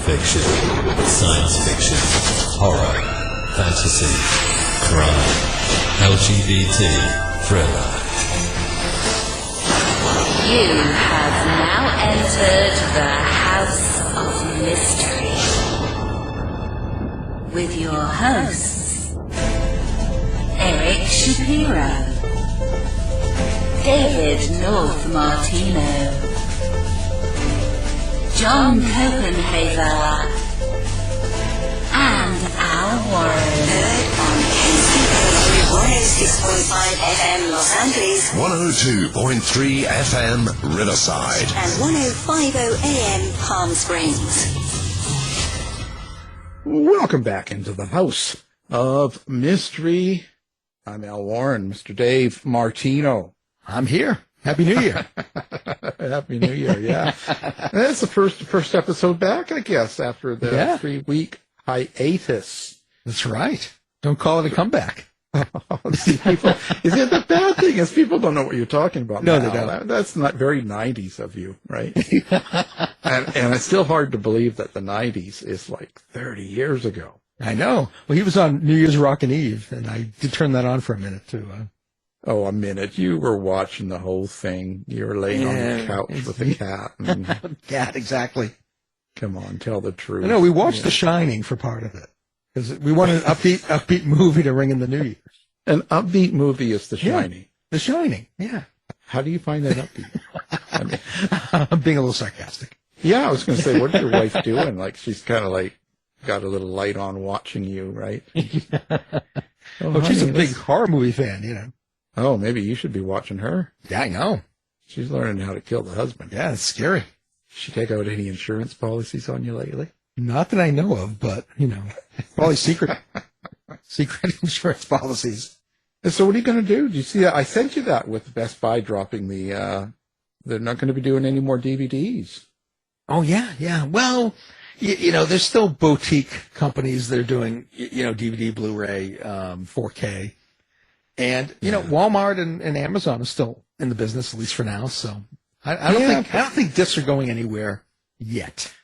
fiction, science fiction, horror, fantasy, crime, LGBT, thriller. You have now entered the House of Mystery with your hosts, Eric Shapiro, David North Martino, John Copenhaver, and Al Warren. Heard on KCAA 106.5 FM Los Angeles, 102.3 FM Riverside, and 105.0 AM Palm Springs. Welcome back into the House of Mystery. I'm Al Warren, Mr. Dave Martino. I'm here. Happy New Year. Happy New Year, yeah. That's the first episode back, I guess, after the 3-week hiatus. That's right. Don't call it a comeback. See, people, is it the bad thing is people don't know what you're talking about. No, now. they don't. That's not very 90s of you, right? and it's still hard to believe that the 90s is like 30 years ago. I know. Well, he was on New Year's Rockin' Eve, and I did turn that on for a minute, too. Oh, a minute. You were watching the whole thing. You were laying on the couch with the cat. And, cat, exactly. Come on, tell the truth. No, we watched The Shining for part of it, because we wanted an upbeat movie to ring in the New Year's. An upbeat movie is The Shining. Yeah, The Shining, yeah. How do you find that upbeat? I'm being a little sarcastic. Yeah, I was going to say, what's your wife doing? Like, she's kind of like got a little light on watching you, right? Well, she's a big horror movie fan, you know. Oh, maybe you should be watching her. Yeah, I know. She's learning how to kill the husband. Yeah, it's scary. She take out any insurance policies on you lately? Not that I know of, but, you know, probably secret insurance policies. And so what are you going to do? Do you see that? I sent you that with Best Buy dropping they're not going to be doing any more DVDs. Oh, yeah. Well, you know, there's still boutique companies that are doing, you know, DVD, Blu-ray, 4K. And, you know, Walmart and Amazon are still in the business, at least for now. So I don't think discs are going anywhere yet.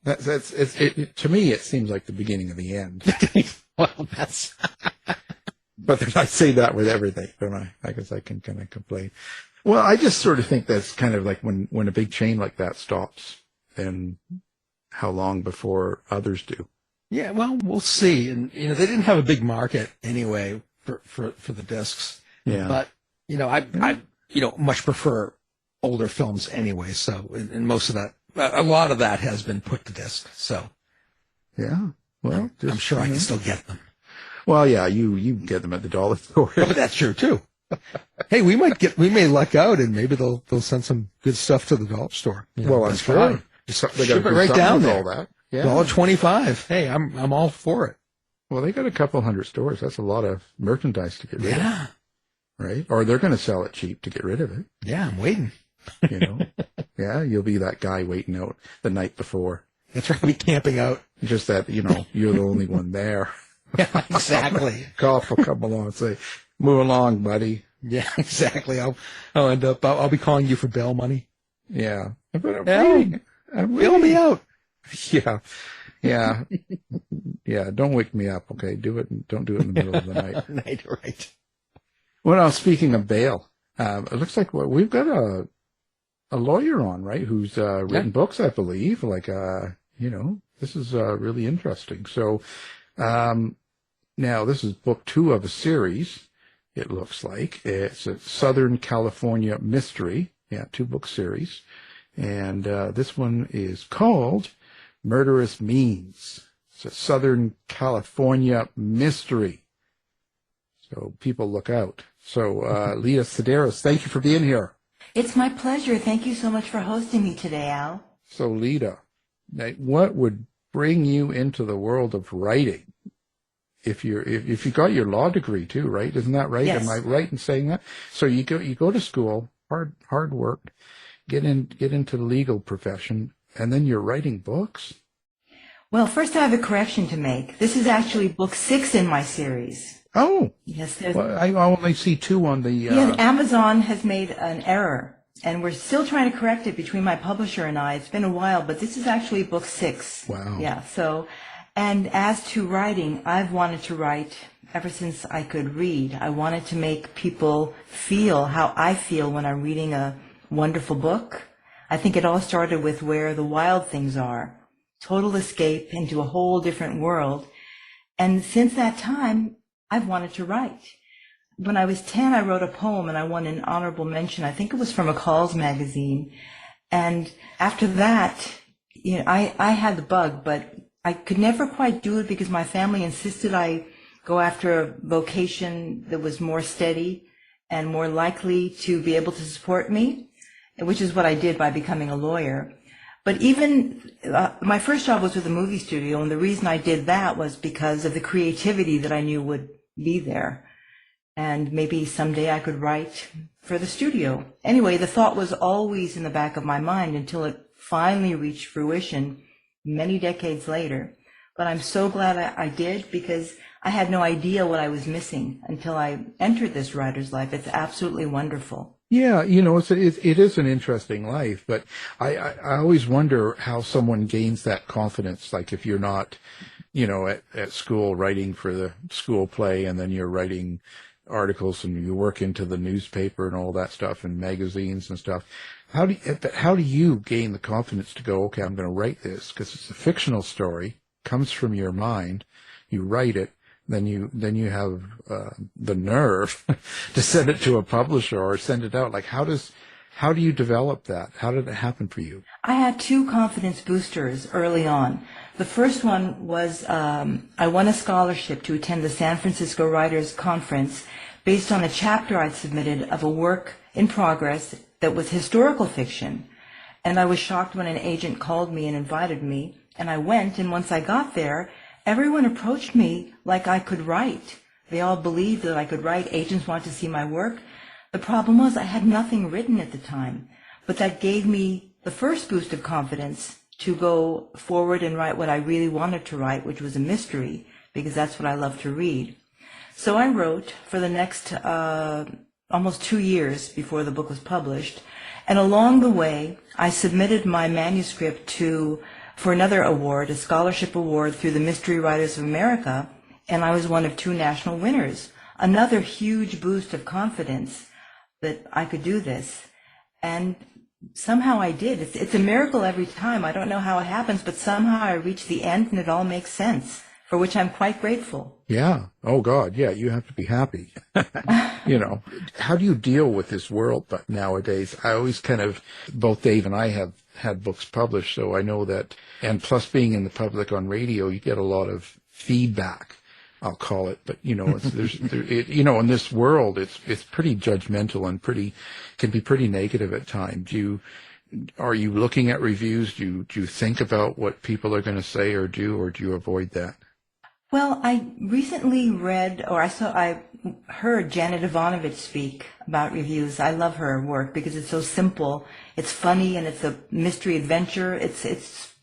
To me, it seems like the beginning of the end. Well, that's. But I say that with everything, don't I? I guess I can kind of complain. Well, I just sort of think that's kind of like when a big chain like that stops, then how long before others do? Yeah, well, we'll see. And, you know, they didn't have a big market anyway for the discs. Yeah. But, you know, I you know, much prefer older films anyway. So, and most of that, a lot of that has been put to disc. So. Yeah. Well, I'm sure I can still get them. Well, yeah, you get them at the dollar store. Oh, but that's true too. Hey, we may luck out and maybe they'll send some good stuff to the dollar store. You know, well, I'm sure. Ship it right down there. All that. Yeah. $1.25. Hey, I'm all for it. Well, they got a couple hundred stores. That's a lot of merchandise to get rid of. Right? Or they're going to sell it cheap to get rid of it. Yeah, I'm waiting. You know? Yeah, you'll be that guy waiting out the night before. That's right. I'll be camping out. Just that, you know, you're the only one there. Yeah, exactly. Cop will come along and say, move along, buddy. Yeah, exactly. I'll end up, I'll be calling you for bail money. Yeah. But I'm waiting. Bail me out. Yeah. Yeah. Yeah. Don't wake me up. Okay. Do it. Don't do it in the middle of the night. Right. Well, now, speaking of bail, it looks like we've got a lawyer on, right? Who's written books, I believe. Like, you know, this is really interesting. So, now this is book 2 of a series. It looks like it's a Southern California mystery. Yeah, 2-book series. And this one is called Murderous Means. It's a Southern California mystery. So people look out. So Lida, Sideris, thank you for being here. It's my pleasure. Thank you so much for hosting me today, Al. So Lida, what would bring you into the world of writing? If you got your law degree too, right? Isn't that right? Yes. Am I right in saying that? So you go to school, hard work, get into the legal profession, and then you're writing books? Well, first I have a correction to make. This is actually book 6 in my series. Oh. Yes. Well, I only see 2 on the... Yeah, Amazon has made an error. And we're still trying to correct it between my publisher and I. It's been a while, but this is actually book 6. Wow. Yeah. So, and as to writing, I've wanted to write ever since I could read. I wanted to make people feel how I feel when I'm reading a wonderful book. I think it all started with Where the Wild Things Are. Total escape into a whole different world. And since that time, I've wanted to write. When I was 10, I wrote a poem and I won an honorable mention. I think it was from a Calls magazine. And after that, I had the bug, but I could never quite do it because my family insisted I go after a vocation that was more steady and more likely to be able to support me, which is what I did by becoming a lawyer. But even my first job was with a movie studio, and the reason I did that was because of the creativity that I knew would be there. And maybe someday I could write for the studio. Anyway, the thought was always in the back of my mind until it finally reached fruition many decades later. But I'm so glad I did, because I had no idea what I was missing until I entered this writer's life. It's absolutely wonderful. Yeah, it is an interesting life, but I always wonder how someone gains that confidence. Like if you're not, at school writing for the school play, and then you're writing articles and you work into the newspaper and all that stuff and magazines and stuff. How do you gain the confidence to go, okay, I'm going to write this because it's a fictional story, comes from your mind, you write it, then you have the nerve to send it to a publisher or send it out. Like how do you develop that? How did it happen for you? I had 2 confidence boosters early on. The first one was I won a scholarship to attend the San Francisco Writers Conference based on a chapter I'd submitted of a work in progress that was historical fiction. And I was shocked when an agent called me and invited me, and I went, and once I got there, everyone approached me like I could write. They all believed that I could write. Agents wanted to see my work. The problem was I had nothing written at the time, but that gave me the first boost of confidence to go forward and write what I really wanted to write, which was a mystery, because that's what I love to read. So I wrote for the next almost 2 years before the book was published, and along the way, I submitted my manuscript for another award, a scholarship award through the Mystery Writers of America, and I was one of 2 national winners. Another huge boost of confidence that I could do this. And somehow I did. It's a miracle every time. I don't know how it happens, but somehow I reach the end and it all makes sense, for which I'm quite grateful. Yeah. Oh, God. Yeah. You have to be happy. How do you deal with this world but nowadays? I always both Dave and I have had books published, so I know that, and plus being in the public on radio, you get a lot of feedback, I'll call it. But, in this world, it's pretty judgmental and can be pretty negative at times. Are you looking at reviews? Do you think about what people are going to say or do you avoid that? Well, I recently read, I heard Janet Ivanovich speak about reviews. I love her work because it's so simple, it's funny, and it's a mystery adventure.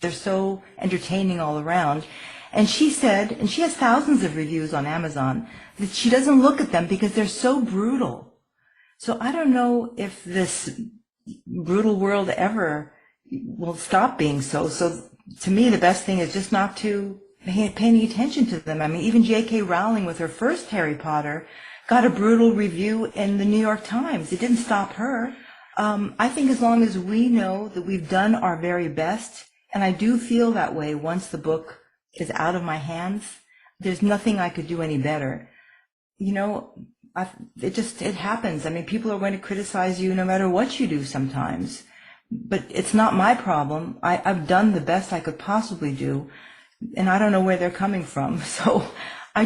They're so entertaining all around. And she said, and she has thousands of reviews on Amazon, that she doesn't look at them because they're so brutal. So I don't know if this brutal world ever will stop being so. So to me, the best thing is just not to pay any attention to them. I mean, even J.K. Rowling with her first Harry Potter got a brutal review in the New York Times. It didn't stop her. I think as long as we know that we've done our very best, and I do feel that way once the book is out of my hands, there's nothing I could do any better. It happens. I mean, people are going to criticize you no matter what you do sometimes, but it's not my problem. I've done the best I could possibly do, and I don't know where they're coming from. So I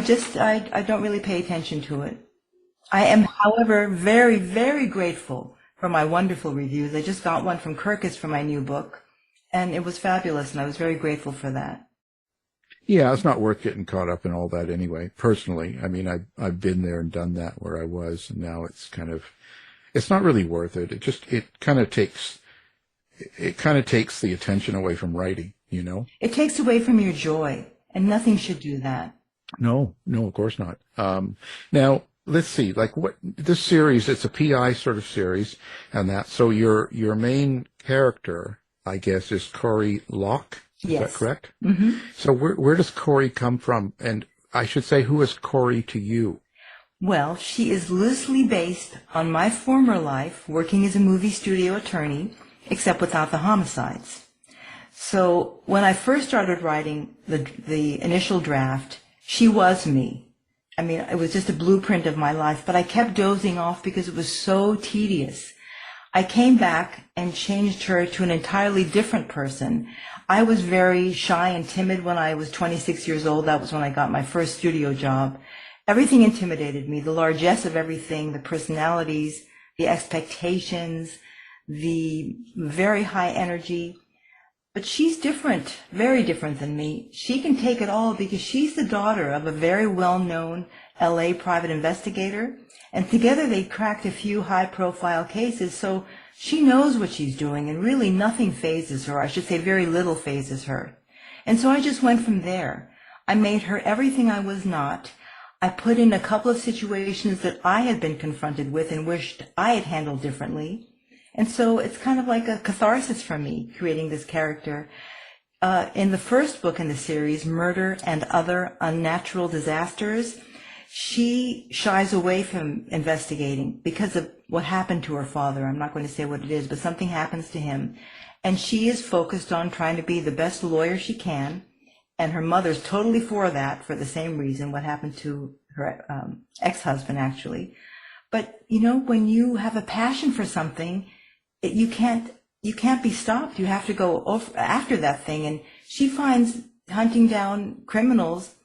don't really pay attention to it. I am, however, very, very grateful for my wonderful reviews. I just got one from Kirkus for my new book, and it was fabulous, and I was very grateful for that. Yeah, it's not worth getting caught up in all that anyway, personally. I mean, I've been there and done that where I was, and now it's not really worth it. It kind of takes the attention away from writing, It takes away from your joy, and nothing should do that. No, of course not. Now, let's see, like what this series, it's a PI sort of series, and that, so your main character, I guess, is Corrie Locke. Is Yes. that correct? Mm-hmm. So where does Corrie come from? And I should say, who is Corrie to you? Well, she is loosely based on my former life working as a movie studio attorney, except without the homicides. So when I first started writing the initial draft, she was me. I mean, it was just a blueprint of my life, but I kept dozing off because it was so tedious. I came back and changed her to an entirely different person. I was very shy and timid when I was 26 years old. That was when I got my first studio job. Everything intimidated me, the largesse of everything, the personalities, the expectations, the very high energy. But she's different, very different than me. She can take it all because she's the daughter of a very well-known LA private investigator. And together they cracked a few high-profile cases, so she knows what she's doing, and really nothing phases her. I should say very little phases her. And so I just went from there. I made her everything I was not. I put in a couple of situations that I had been confronted with and wished I had handled differently. And so it's kind of like a catharsis for me, creating this character. In the first book in the series, Murder and Other Unnatural Disasters, she shies away from investigating because of what happened to her father. I'm not going to say what it is, but something happens to him. And she is focused on trying to be the best lawyer she can. And her mother's totally for that for the same reason, what happened to her ex-husband, actually. But, you know, when you have a passion for something, you can't be stopped. You have to go after that thing. And she finds hunting down criminals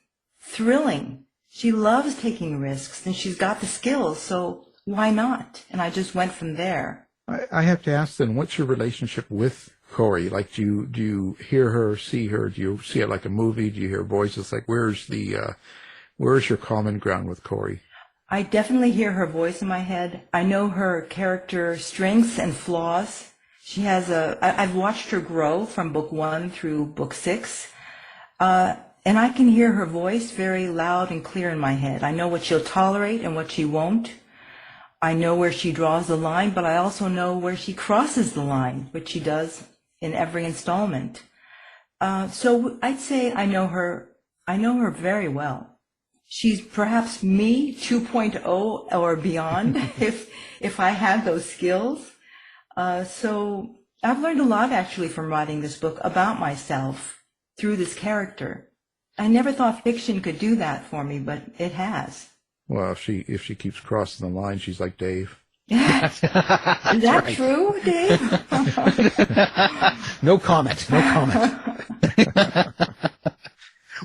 thrilling. She loves taking risks, and she's got the skills, so why not? And I just went from there. I have to ask then, what's your relationship with Corrie? Like, do you hear her, see her? Do you see it like a movie? Do you hear voices? Like, where's your common ground with Corrie? I definitely hear her voice in my head. I know her character strengths and flaws. She has I've watched her grow from book 1 through book 6. And I can hear her voice very loud and clear in my head. I know what she'll tolerate and what she won't. I know where she draws the line, but I also know where she crosses the line, which she does in every installment. So I'd say I know her very well. She's perhaps me 2.0 or beyond if I had those skills. So I've learned a lot actually from writing this book about myself through this character. I never thought fiction could do that for me, but it has. Well, if she keeps crossing the line, she's like Dave. Is that right. True, Dave? No comment.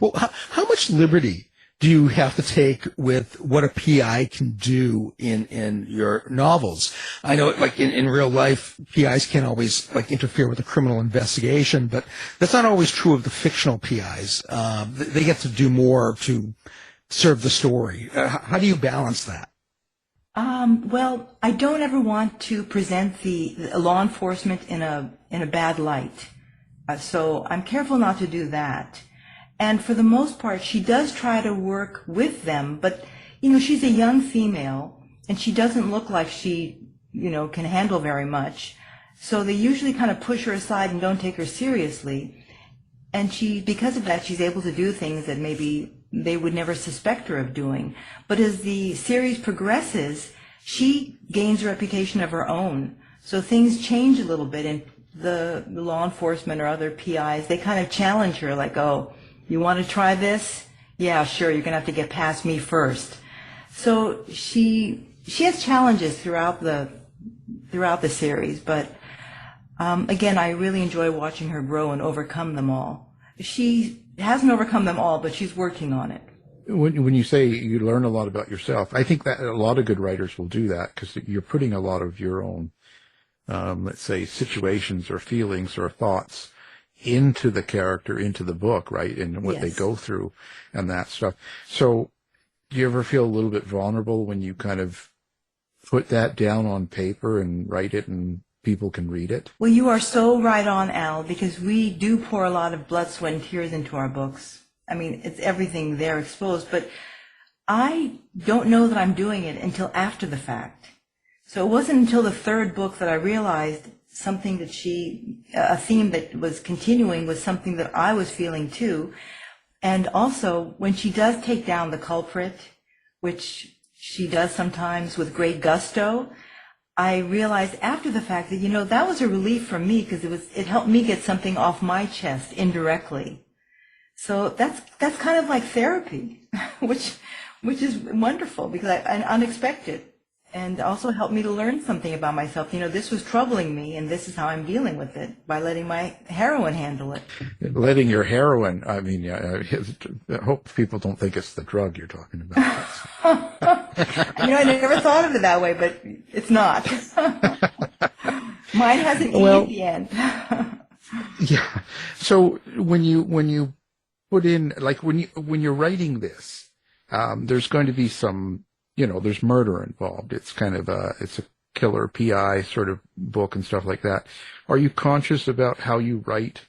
Well, how much liberty do you have to take with what a PI can do in your novels? I know, like in real life, PIs can't always like interfere with a criminal investigation, but that's not always true of the fictional PIs. They get to do more to serve the story. How do you balance that? Well, I don't ever want to present the law enforcement in a bad light, so I'm careful not to do that. And for the most part, she does try to work with them, but, you know, she's a young female, and she doesn't look like she, you know, can handle very much. So they usually kind of push her aside and don't take her seriously. And because of that, she's able to do things that maybe they would never suspect her of doing. But as the series progresses, she gains a reputation of her own. So things change a little bit, and the law enforcement or other PIs, they kind of challenge her, like, oh, you want to try this? Yeah, sure, you're going to have to get past me first. So she has challenges throughout the series, but again, I really enjoy watching her grow and overcome them all. She hasn't overcome them all, but she's working on it. When you say you learn a lot about yourself, I think that a lot of good writers will do that because you're putting a lot of your own, let's say, situations or feelings or thoughts into the character, into the book, right, and what they go through and that stuff. So do you ever feel a little bit vulnerable when you kind of put that down on paper and write it and people can read it? Well, you are so right on, Al, because we do pour a lot of blood, sweat, and tears into our books. I mean, it's everything there exposed, but I don't know that I'm doing it until after the fact. So it wasn't until the third book that I realized something that a theme that was continuing was something that I was feeling too. And also, when she does take down the culprit, which she does sometimes with great gusto, I realized after the fact that, that was a relief for me because it helped me get something off my chest indirectly. So that's kind of like therapy, which is wonderful because and unexpected, and also helped me to learn something about myself. This was troubling me, and this is how I'm dealing with it, by letting my heroine handle it. Letting your heroine, I mean, I hope people don't think it's the drug you're talking about. I never thought of it that way, but it's not. Mine has an E at the end. Yeah. So when you put in, like when you're writing this, there's going to be some, there's murder involved. It's kind of it's a killer PI sort of book and stuff like that. Are you conscious about how you write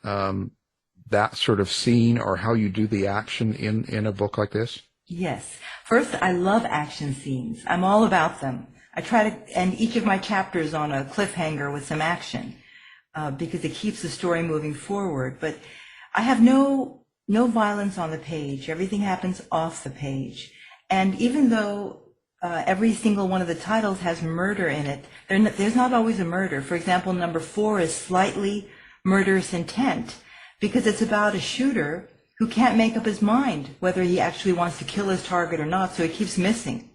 that sort of scene, or how you do the action in a book like this? Yes. First, I love action scenes. I'm all about them. I try to end each of my chapters on a cliffhanger with some action because it keeps the story moving forward. But I have no violence on the page. Everything happens off the page. And even though every single one of the titles has murder in it, there's not always a murder. For example, number 4 is slightly murderous intent because it's about a shooter who can't make up his mind whether he actually wants to kill his target or not, so he keeps missing.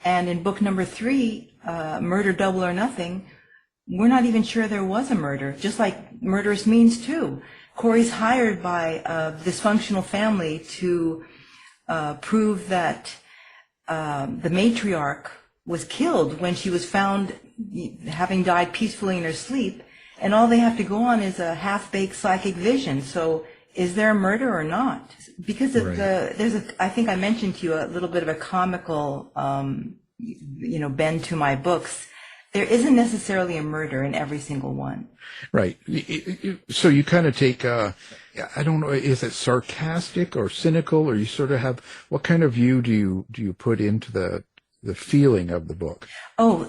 And in book number 3, Murder Double or Nothing, we're not even sure there was a murder, just like Murderous means too. Corrie's hired by a dysfunctional family to prove that the matriarch was killed when she was found having died peacefully in her sleep, and all they have to go on is a half-baked psychic vision. So is there a murder or not? Because of I think I mentioned to you a little bit of a comical, bend to my books. There isn't necessarily a murder in every single one. Right. So you kind of take, I don't know, is it sarcastic or cynical, or you sort of have, what kind of view do you put into the feeling of the book? Oh,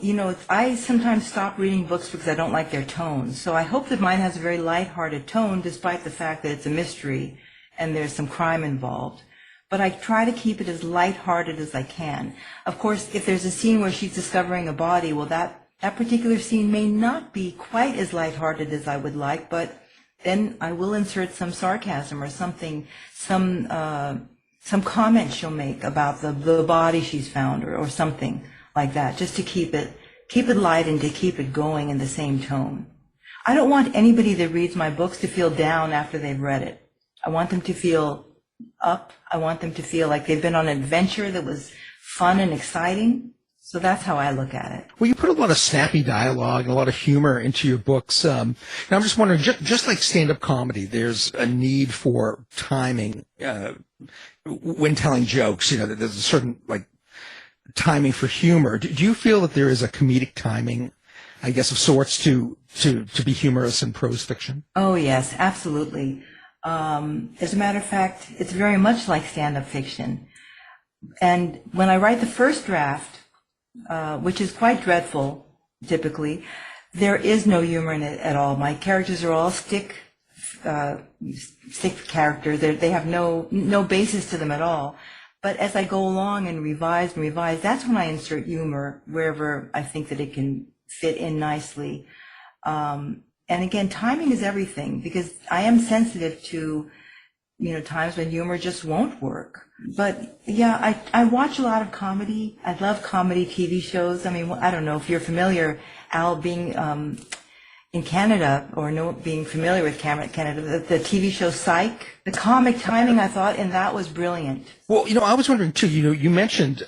I sometimes stop reading books because I don't like their tone. So I hope that mine has a very lighthearted tone, despite the fact that it's a mystery and there's some crime involved. But I try to keep it as lighthearted as I can. Of course, if there's a scene where she's discovering a body, well, that particular scene may not be quite as lighthearted as I would like, but then I will insert some sarcasm or something, some comment she'll make about the body she's found or something like that, just to keep it light and to keep it going in the same tone. I don't want anybody that reads my books to feel down after they've read it. I want them to feel up. I want them to feel like they've been on an adventure that was fun and exciting. So that's how I look at it. Well, you put a lot of snappy dialogue and a lot of humor into your books. And I'm just wondering, just like stand-up comedy, there's a need for timing when telling jokes. There's a certain timing for humor. Do you feel that there is a comedic timing, I guess, of sorts to be humorous in prose fiction? Oh yes, absolutely. As a matter of fact, it's very much like stand-up fiction. And when I write the first draft, which is quite dreadful, typically, there is no humor in it at all. My characters are all stick characters. They have no basis to them at all. But as I go along and revise, that's when I insert humor wherever I think that it can fit in nicely. And again, timing is everything, because I am sensitive to, times when humor just won't work. But yeah, I watch a lot of comedy. I love comedy TV shows. I mean, I don't know if you're familiar, Al, being in Canada, or being familiar with Canada, the TV show Psych. The comic timing, I thought, and that was brilliant. Well, I was wondering too, you mentioned,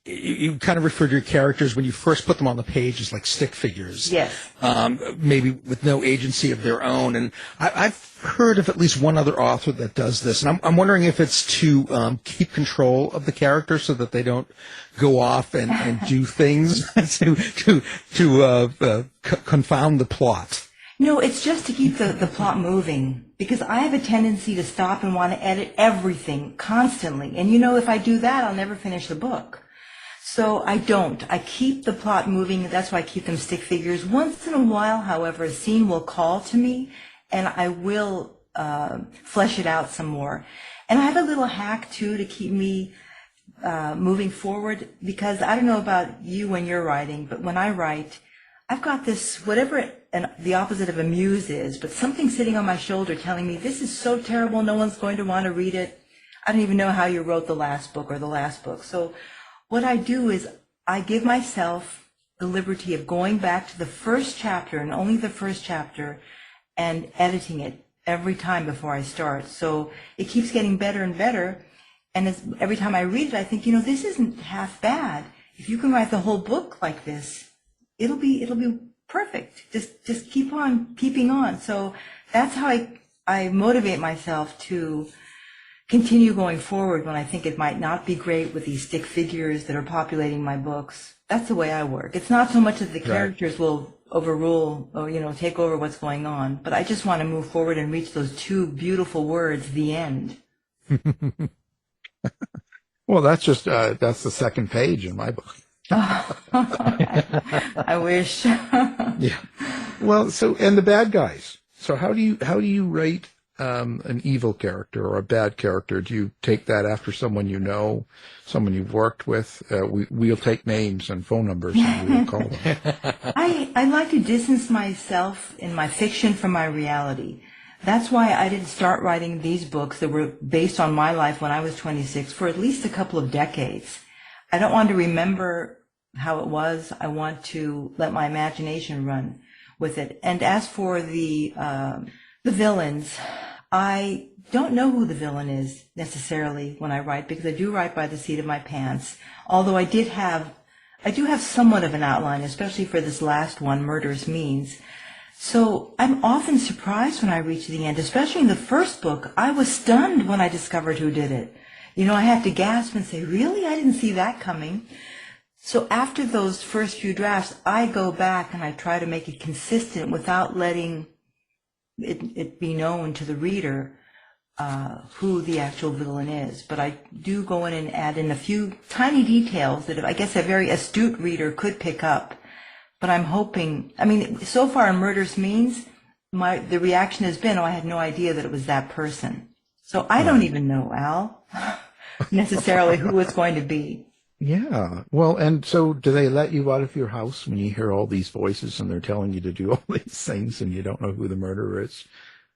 you kind of referred to your characters when you first put them on the page as like stick figures. Yes. Maybe with no agency of their own. And I've heard of at least one other author that does this. And I'm wondering if it's to keep control of the character so that they don't go off and do things to confound the plot. No, it's just to keep the plot moving, because I have a tendency to stop and want to edit everything constantly. And if I do that, I'll never finish the book. So I don't. I keep the plot moving. That's why I keep them stick figures. Once in a while, however, a scene will call to me, and I will flesh it out some more. And I have a little hack, too, to keep me moving forward, because I don't know about you when you're writing, but when I write, I've got this, whatever the opposite of a muse is, but something sitting on my shoulder telling me, this is so terrible, no one's going to want to read it. I don't even know how you wrote the last book or the last book. So what I do is I give myself the liberty of going back to the first chapter and only the first chapter and editing it every time before I start. So it keeps getting better and better. And every time I read it, I think, this isn't half bad. If you can write the whole book like this, it'll be perfect. Just keep on keeping on. So that's how I motivate myself to continue going forward when I think it might not be great with these stick figures that are populating my books. That's the way I work. It's not so much that the characters will overrule or, take over what's going on, but I just want to move forward and reach those two beautiful words, the end. Well, that's the second page in my book. I wish. Yeah. Well, and the bad guys. So how do you write an evil character or a bad character? Do you take that after someone someone you've worked with? We'll take names and phone numbers and we'll call them. I like to distance myself in my fiction from my reality. That's why I didn't start writing these books that were based on my life when I was 26 for at least a couple of decades. I don't want to remember how it was. I want to let my imagination run with it. And as for the villains, I don't know who the villain is necessarily when I write, because I do write by the seat of my pants. Although I do have somewhat of an outline, especially for this last one, Murderous Means. So I'm often surprised when I reach the end, especially in the first book. I was stunned when I discovered who did it. I had to gasp and say, really? I didn't see that coming. So after those first few drafts, I go back and I try to make it consistent without letting it be known to the reader who the actual villain is. But I do go in and add in a few tiny details that I guess a very astute reader could pick up. But I'm hoping, so far in Murderous Means, the reaction has been, I had no idea that it was that person. So I don't even know, Al, necessarily who it's going to be. Yeah. Well, and so do they let you out of your house when you hear all these voices and they're telling you to do all these things and you don't know who the murderer is?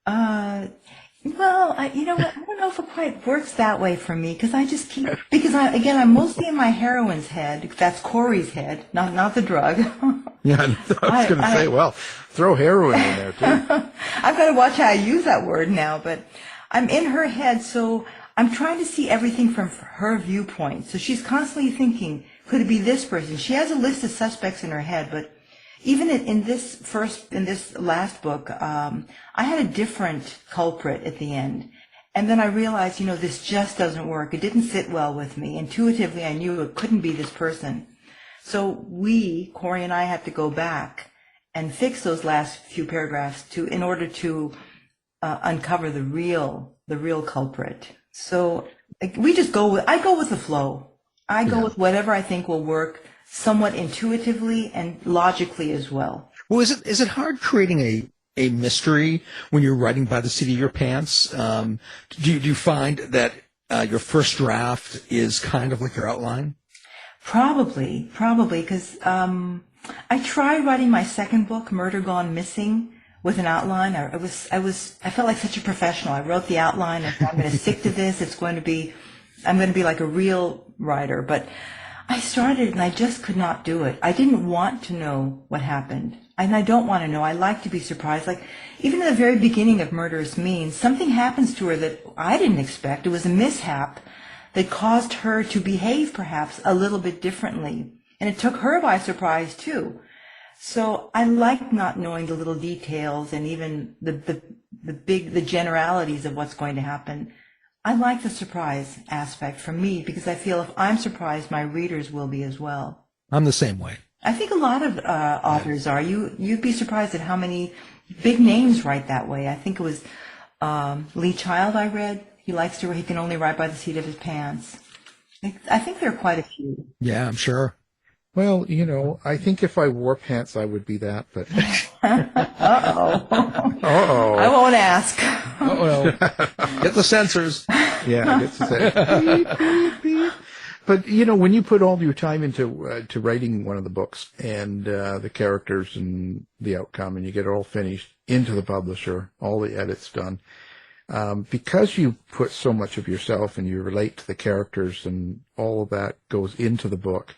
Well, you know what? I don't know if it quite works that way for me, because I just keep, I'm mostly in my heroine's head. That's Corrie's head, not the drug. Yeah, I was going to say, well, throw heroin in there too. I've got to watch how I use that word now, but I'm in her head, so I'm trying to see everything from her viewpoint. So she's constantly thinking, could it be this person? She has a list of suspects in her head, but even in this last book, I had a different culprit at the end. And then I realized, this just doesn't work. It didn't sit well with me. Intuitively, I knew it couldn't be this person. So Corrie and I, had to go back and fix those last few paragraphs in order to uncover the real culprit. So I go with the flow. I go with whatever I think will work, somewhat intuitively and logically as well. Well, is it hard creating a mystery when you're writing by the seat of your pants? Do you find that your first draft is kind of like your outline? Probably, because I tried writing my second book, Murder Gone Missing, with an outline. I felt like such a professional. I wrote the outline and I'm going to stick to this. I'm going to be like a real writer. But I started and I just could not do it. I didn't want to know what happened. And I don't want to know. I like to be surprised. Like, even at the very beginning of Murderous Means, something happens to her that I didn't expect. It was a mishap that caused her to behave perhaps a little bit differently. And it took her by surprise too. So I like not knowing the little details and even the generalities of what's going to happen. I like the surprise aspect for me, because I feel if I'm surprised, my readers will be as well. I'm the same way. I think a lot of authors are. You'd be surprised at how many big names write that way. I think it was Lee Child I read. He likes to. He can only write by the seat of his pants. I think there are quite a few. Yeah, I'm sure. Well, I think if I wore pants, I would be that, but... Uh-oh. Uh-oh. I won't ask. Uh-oh. Get the censors. Yeah, I get to say, beep, beep, beep. But, when you put all your time into to writing one of the books and the characters and the outcome, and you get it all finished into the publisher, all the edits done, because you put so much of yourself and you relate to the characters and all of that goes into the book,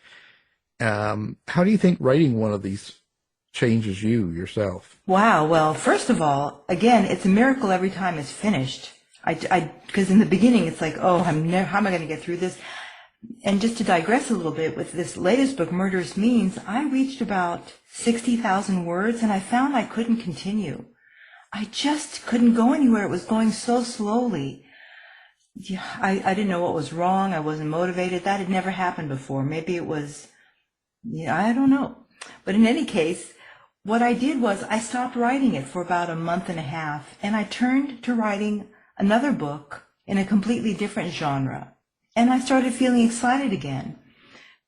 how do you think writing one of these changes you yourself? Wow. Well, first of all, again, it's a miracle every time it's finished. Because in the beginning, it's like, how am I going to get through this? And just to digress a little bit, with this latest book, Murderous Means, I reached about 60,000 words, and I found I couldn't continue. I just couldn't go anywhere. It was going so slowly. Yeah, I didn't know what was wrong. I wasn't motivated. That had never happened before. Maybe it was, I don't know. But in any case, what I did was I stopped writing it for about a month and a half, and I turned to writing another book in a completely different genre. And I started feeling excited again.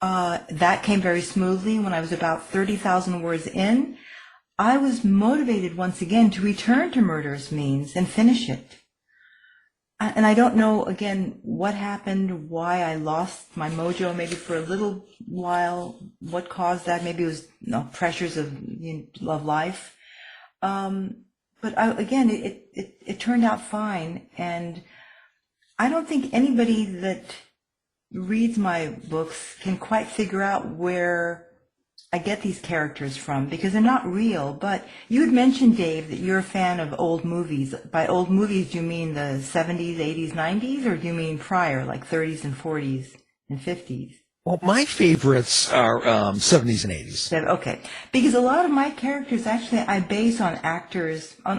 That came very smoothly. When I was about 30,000 words in, I was motivated once again to return to Murderous Means and finish it. And I don't know, again, what happened, why I lost my mojo, maybe for a little while, what caused that. Maybe it was pressures of life. But again, it turned out fine. And I don't think anybody that reads my books can quite figure out where I get these characters from, because they're not real. But you had mentioned, Dave, that you're a fan of old movies. By old movies, do you mean the 70s, 80s, 90s, or do you mean prior, like 30s and 40s and 50s? Well, my favorites are 70s and 80s. Okay. Because a lot of my characters, actually, I base on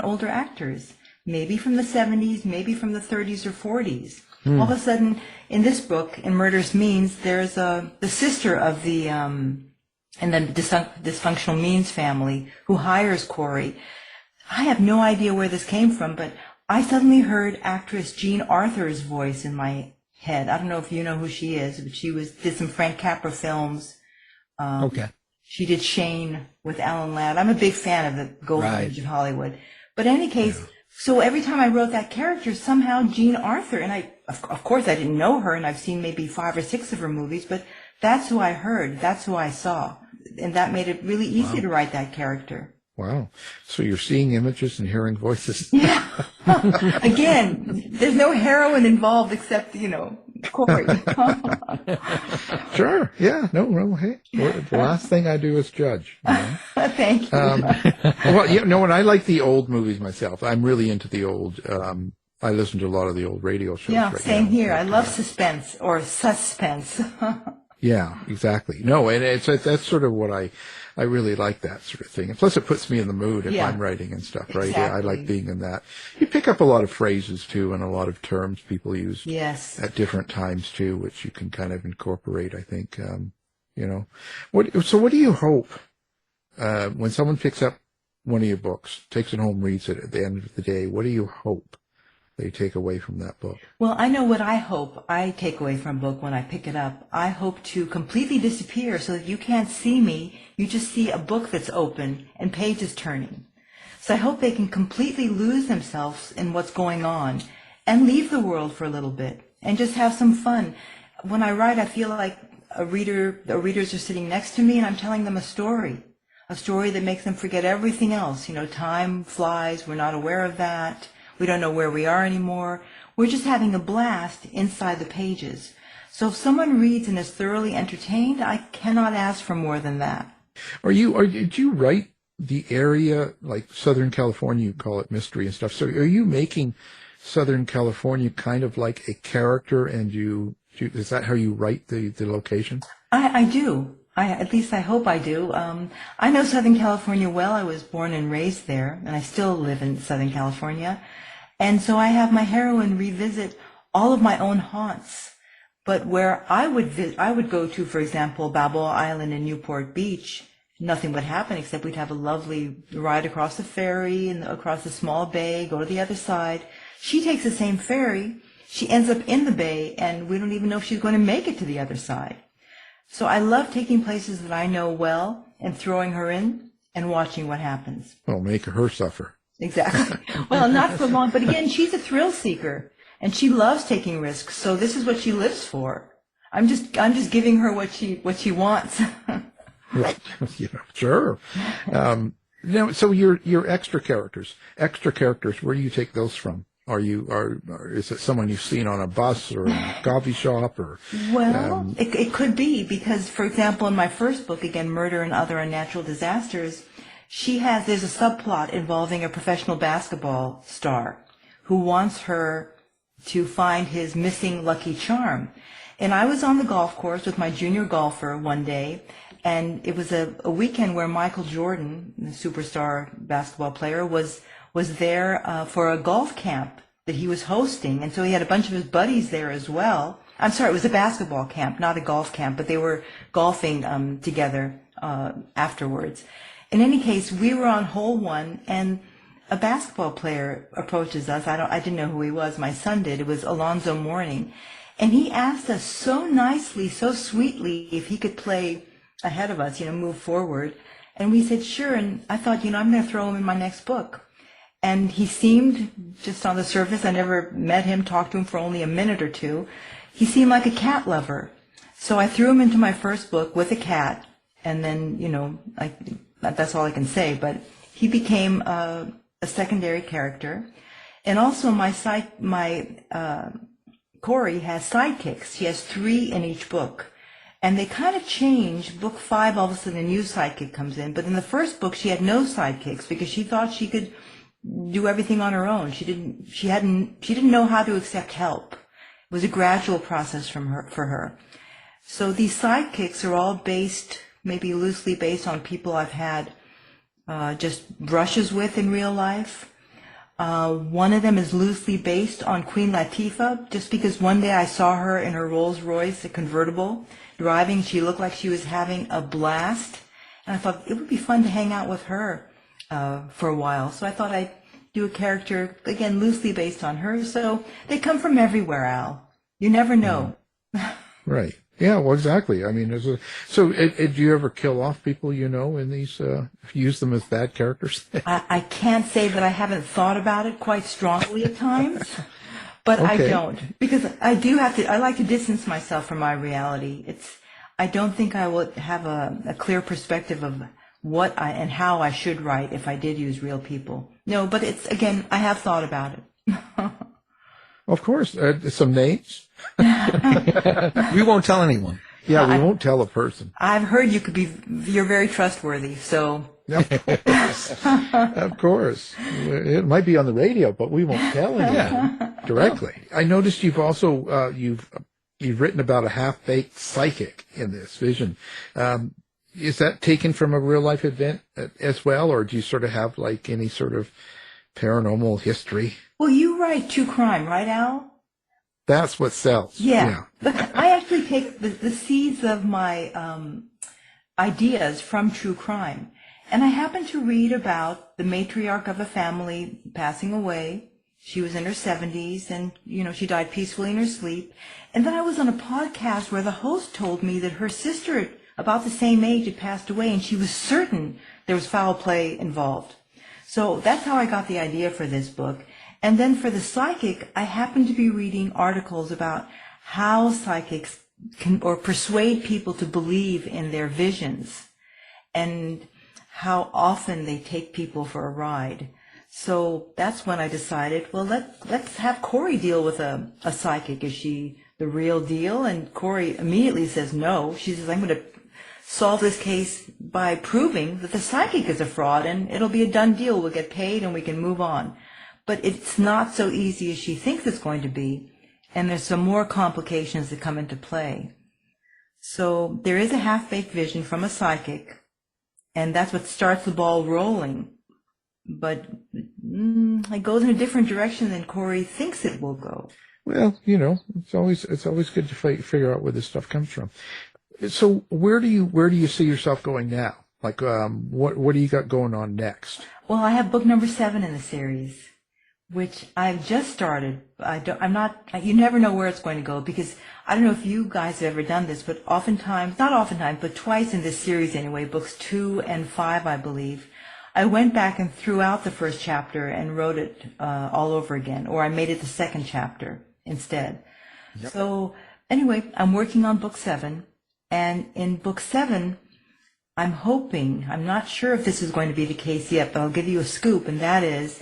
older actors. Maybe from the 70s, maybe from the 30s or 40s. All of a sudden, in this book, in Murderous Means, there's the sister of the and then dysfunctional Means family who hires Corrie. I have no idea where this came from, but I suddenly heard actress Jean Arthur's voice in my head. I don't know if you know who she is, but she did some Frank Capra films. Okay. She did Shane with Alan Ladd. I'm a big fan of the golden age of Hollywood. But in any case, so every time I wrote that character, somehow Jean Arthur, and of course I didn't know her, and I've seen maybe 5 or 6 of her movies, but that's who I heard, that's who I saw. And that made it really easy to write that character. Wow. So you're seeing images and hearing voices. Yeah. Again, there's no heroine involved except, Corrie. Sure. Yeah. No, hey. The last thing I do is judge. Thank you. And I like the old movies myself. I'm really into the old, I listen to a lot of the old radio shows. Yeah, right same now. here. I love suspense or suspense. Yeah, exactly. No, and that's sort of what I really like, that sort of thing. And plus it puts me in the mood if I'm writing and stuff, right? Exactly. Yeah, I like being in that. You pick up a lot of phrases too, and a lot of terms people use at different times too, which you can kind of incorporate, I think. So what do you hope, when someone picks up one of your books, takes it home, reads it at the end of the day, what do you hope they take away from that book? Well, I know what I hope I take away from a book when I pick it up. I hope to completely disappear so that you can't see me. You just see a book that's open and pages turning. So I hope they can completely lose themselves in what's going on and leave the world for a little bit and just have some fun. When I write, I feel like the readers are sitting next to me and I'm telling them a story that makes them forget everything else. Time flies. We're not aware of that. We don't know where we are anymore. We're just having a blast inside the pages. So if someone reads and is thoroughly entertained, I cannot ask for more than that. Did you write the area, like Southern California, you call it mystery and stuff. So are you making Southern California kind of like a character, and is that how you write the location? I do. At least I hope I do. I know Southern California well. I was born and raised there, and I still live in Southern California. And so I have my heroine revisit all of my own haunts. But where I would go to, for example, Balboa Island in Newport Beach, nothing would happen except we'd have a lovely ride across the ferry and across the small bay, go to the other side. She takes the same ferry. She ends up in the bay, and we don't even know if she's going to make it to the other side. So I love taking places that I know well and throwing her in and watching what happens. Well, make her suffer. Exactly. Well, not for long, but again, she's a thrill seeker, and she loves taking risks. So this is what she lives for. I'm just giving her what she wants. Right. Sure. So your extra characters, where do you take those from? Is it someone you've seen on a bus or in a coffee shop or? Well, it could be because, for example, in my first book, again, Murder and Other Unnatural Disasters, there's a subplot involving a professional basketball star who wants her to find his missing lucky charm. And I was on the golf course with my junior golfer one day, and it was a weekend where Michael Jordan, the superstar basketball player, was there for a golf camp that he was hosting. And so he had a bunch of his buddies there as well. I'm sorry, it was a basketball camp, not a golf camp, but they were golfing together afterwards. In any case, we were on hole one, and a basketball player approaches us. I didn't know who he was. My son did. It was Alonzo Mourning. And he asked us so nicely, so sweetly, if he could play ahead of us, move forward. And we said, sure. And I thought, I'm going to throw him in my next book. And he seemed, just on the surface, I never met him, talked to him for only a minute or two. He seemed like a cat lover. So I threw him into my first book with a cat. And then, that's all I can say. But he became a secondary character. And also Corrie has sidekicks. She has 3 in each book. And they kind of change. Book 5, all of a sudden a new sidekick comes in. But in the first book, she had no sidekicks because she thought she could do everything on her own. She didn't know how to accept help. It was a gradual process for her. So these sidekicks are all maybe loosely based on people I've had just brushes with in real life. One of them is loosely based on Queen Latifah, just because one day I saw her in her Rolls Royce, a convertible, driving. She looked like she was having a blast. And I thought it would be fun to hang out with her for a while. So I thought I'd do a character, again, loosely based on her. So they come from everywhere, Al. You never know. Right. Yeah, well, exactly. I mean, do you ever kill off people in these, use them as bad characters? I can't say that I haven't thought about it quite strongly at times, but okay. I don't. Because I like to distance myself from my reality. I don't think I would have a clear perspective of what and how I should write if I did use real people. No, but I have thought about it. Of course. Some names? We won't tell anyone. Yeah, we won't tell a person. I've heard you're very trustworthy, so. Of course. It might be on the radio, but we won't tell anyone directly. I noticed you've also, you've written about a half-baked psychic in this vision. Is that taken from a real-life event as well, or do you sort of have like any sort of paranormal history? Well, you write true crime, right, Al? That's what sells. Yeah. But I actually take the seeds of my ideas from true crime. And I happened to read about the matriarch of a family passing away. She was in her 70s, and, she died peacefully in her sleep. And then I was on a podcast where the host told me that her sister, about the same age, had passed away, and she was certain there was foul play involved. So that's how I got the idea for this book. And then for the psychic, I happened to be reading articles about how psychics can persuade people to believe in their visions and how often they take people for a ride. So that's when I decided, well, let's have Corrie deal with a psychic. Is she the real deal? And Corrie immediately says no. She says, I'm going to solve this case by proving that the psychic is a fraud, and it'll be a done deal. We'll get paid and we can move on. But it's not so easy as she thinks it's going to be, and there's some more complications that come into play. So there is a half-baked vision from a psychic, and that's what starts the ball rolling. But it goes in a different direction than Corrie thinks it will go. Well, it's always good to figure out where this stuff comes from. So where do you see yourself going now? Like, what do you got going on next? Well, I have book number 7 in the series, which I've just started. You never know where it's going to go, because I don't know if you guys have ever done this, but not oftentimes, but twice in this series anyway, books 2 and 5, I believe, I went back and threw out the first chapter and wrote it all over again, or I made it the second chapter instead. Yep. So anyway, I'm working on book 7, and in book 7, I'm not sure if this is going to be the case yet, but I'll give you a scoop, and that is,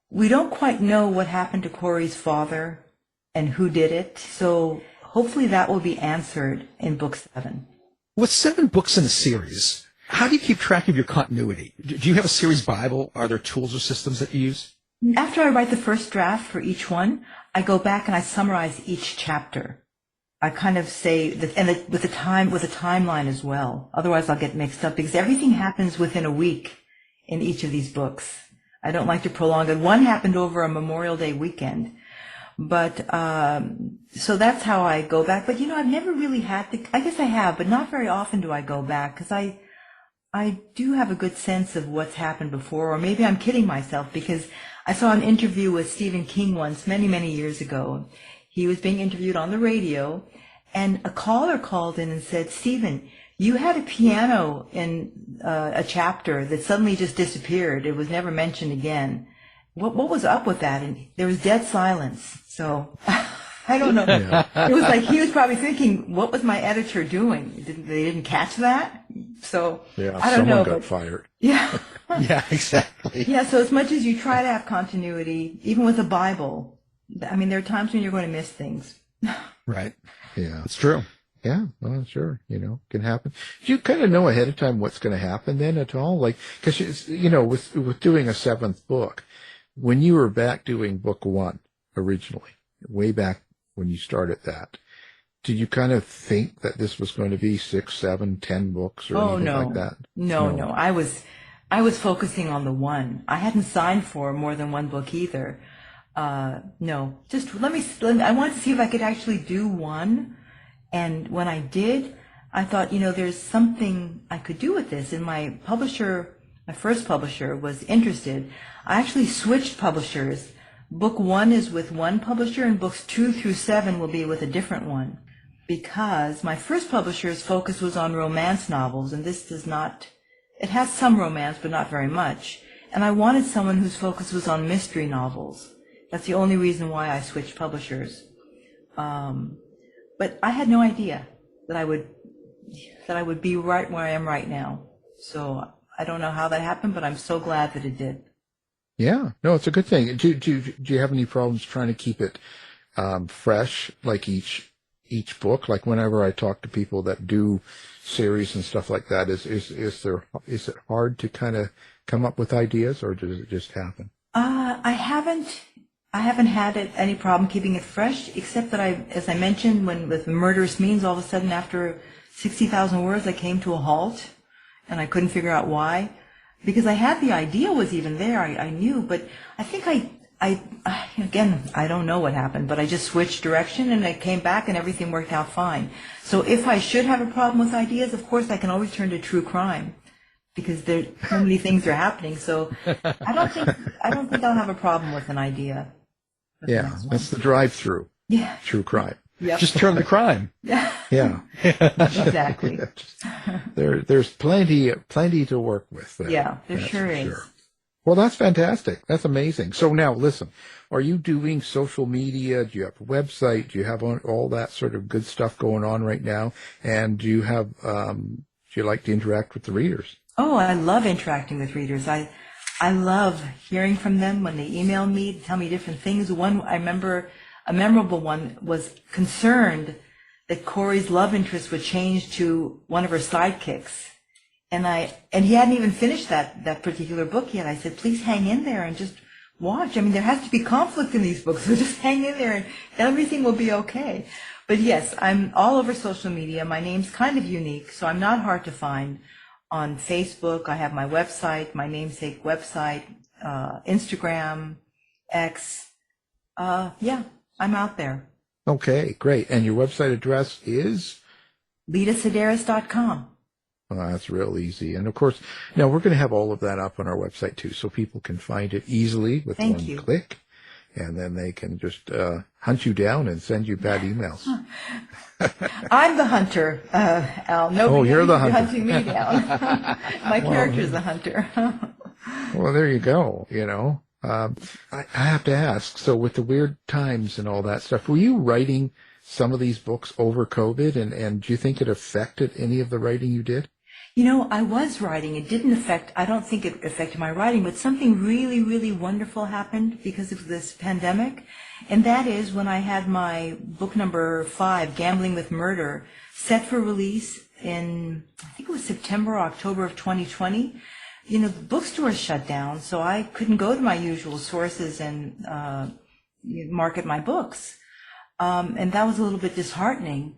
we don't quite know what happened to Corrie's father and who did it, so hopefully that will be answered in book 7. With 7 books in a series, how do you keep track of your continuity? Do you have a series Bible? Are there tools or systems that you use? After I write the first draft for each one, I go back and I summarize each chapter. I kind of say that, and with a timeline as well. Otherwise, I'll get mixed up, because everything happens within a week in each of these books. I don't like to prolong it. One happened over a Memorial Day weekend, but so that's how I go back. But I've never really had to. I guess I have, but not very often do I go back, because I do have a good sense of what's happened before, or maybe I'm kidding myself, because I saw an interview with Stephen King once, many, many years ago. He was being interviewed on the radio, and a caller called in and said, "Stephen, you had a piano in a chapter that suddenly just disappeared. It was never mentioned again. What was up with that?" And there was dead silence. So I don't know. Yeah. It was like he was probably thinking, "What was my editor doing? They didn't catch that?" So yeah, I don't know. Someone got fired. Yeah. Yeah, exactly. Yeah. So as much as you try to have continuity, even with the Bible, I mean, there are times when you're going to miss things. Right. Yeah. It's true. Yeah, well, sure, can happen. Do you kind of know ahead of time what's going to happen then at all? Like, because, with doing a 7th book, when you were back doing book 1 originally, way back when you started that, did you kind of think that this was going to be 6, 7, 10 books or anything like that? No. I was focusing on the one. I hadn't signed for more than one book either. No, just I wanted to see if I could actually do one. And when I did, I thought, there's something I could do with this. And my first publisher was interested. I actually switched publishers. Book 1 is with one publisher, and books 2 through 7 will be with a different one. Because my first publisher's focus was on romance novels, and this it has some romance, but not very much. And I wanted someone whose focus was on mystery novels. That's the only reason why I switched publishers. But I had no idea that I would be right where I am right now. So I don't know how that happened, but I'm so glad that it did. Yeah, no, it's a good thing. Do you have any problems trying to keep it fresh, like each book? Like whenever I talk to people that do series and stuff like that, is it hard to kind of come up with ideas, or does it just happen? I haven't had any problem keeping it fresh, except that as I mentioned, with Murderous Means, all of a sudden after 60,000 words, I came to a halt, and I couldn't figure out why. Because I had the idea was even there, I knew, but I think again, I don't know what happened, but I just switched direction and I came back and everything worked out fine. So if I should have a problem with ideas, of course I can always turn to true crime, because there so many things are happening. So I don't think I'll have a problem with an idea. Yeah, that's the drive-through. Yeah. True crime. Yep. Just turn the crime. Yeah. Exactly. There's plenty to work with there. Yeah, there sure is. Sure. Well, that's fantastic. That's amazing. So now, listen, are you doing social media? Do you have a website? Do you have all that sort of good stuff going on right now? And do you like to interact with the readers? Oh, I love interacting with readers. I love hearing from them when they email me, tell me different things. One, I remember a memorable one was concerned that Corrie's love interest would change to one of her sidekicks. And he hadn't even finished that particular book yet. I said, please hang in there and just watch. I mean, there has to be conflict in these books, so just hang in there and everything will be okay. But yes, I'm all over social media. My name's kind of unique, so I'm not hard to find. On Facebook, I have my website, my namesake website, Instagram, X. Yeah, I'm out there. Okay, great. And your website address is? LidaSideris.com. Well, that's real easy. And of course, now we're going to have all of that up on our website too, so people can find it easily with one click. And then they can just hunt you down and send you bad emails. I'm the hunter, Al. Nobody you're the hunter. hunting me down. My character's the hunter. Well, there you go. I have to ask. So with the weird times and all that stuff, were you writing some of these books over COVID? And do you think it affected any of the writing you did? I was writing. It didn't I don't think it affected my writing, but something really, really wonderful happened because of this pandemic. And that is when I had my book number 5, Gambling with Murder, set for release in, I think it was September or October of 2020. The bookstores shut down, so I couldn't go to my usual sources and market my books. And that was a little bit disheartening.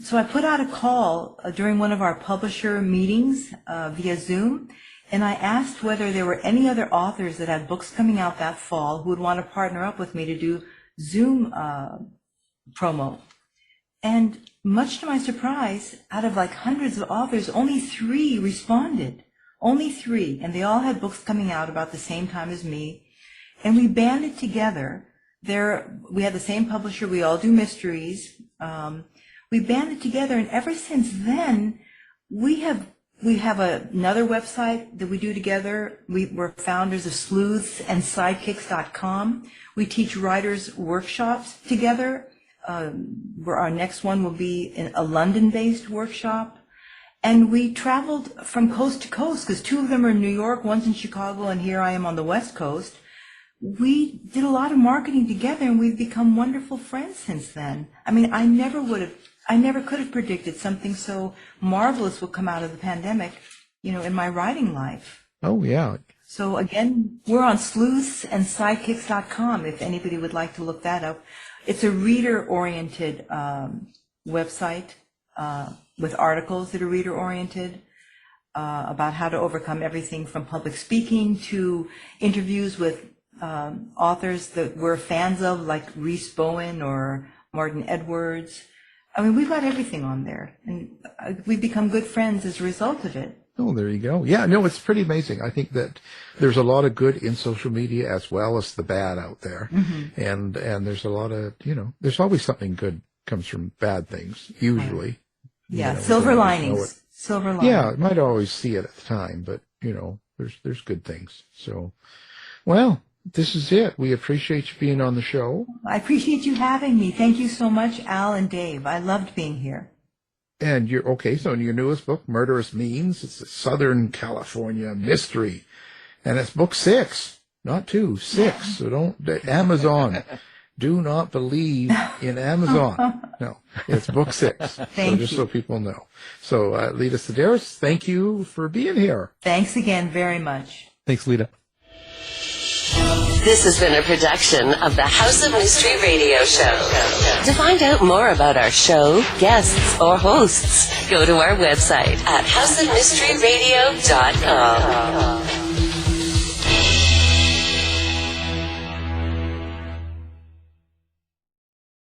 So I put out a call during one of our publisher meetings via Zoom, and I asked whether there were any other authors that had books coming out that fall who would want to partner up with me to do Zoom promo. And much to my surprise, out of like hundreds of authors, only 3 responded. Only 3, and they all had books coming out about the same time as me. And we banded together. We had the same publisher. We all do mysteries. We banded together, and ever since then, we have another website that we do together. We're founders of sleuthsandsidekicks.com. We teach writers workshops together. Where our next one will be a London-based workshop. And we traveled from coast to coast, because 2 of them are in New York, one's in Chicago, and here I am on the West Coast. We did a lot of marketing together, and we've become wonderful friends since then. I mean, I never could have predicted something so marvelous would come out of the pandemic, in my writing life. Oh, yeah. So again, we're on sleuthsandsidekicks.com if anybody would like to look that up. It's a reader-oriented website with articles that are reader-oriented about how to overcome everything from public speaking to interviews with authors that we're fans of, like Rhys Bowen or Martin Edwards. I mean, we've got everything on there, and we've become good friends as a result of it. Oh, there you go. Yeah, no, it's pretty amazing. I think that there's a lot of good in social media as well as the bad out there. Mm-hmm. And there's a lot of, there's always something good comes from bad things, usually. Yeah, silver linings. Silver linings. Yeah, might always see it at the time, but, there's good things. So, well, this is it. We appreciate you being on the show. I appreciate you having me. Thank you so much, Al and Dave. I loved being here. And so in your newest book, Murderous Means, it's a Southern California mystery. And it's book 6, not 2, 6. So Amazon. Do not believe in Amazon. No, it's book 6. Thank you. So people know. So, Lida Sideris, thank you for being here. Thanks again very much. Thanks, Lida. This has been a production of the House of Mystery Radio Show. To find out more about our show, guests, or hosts, go to our website at houseofmysteryradio.com.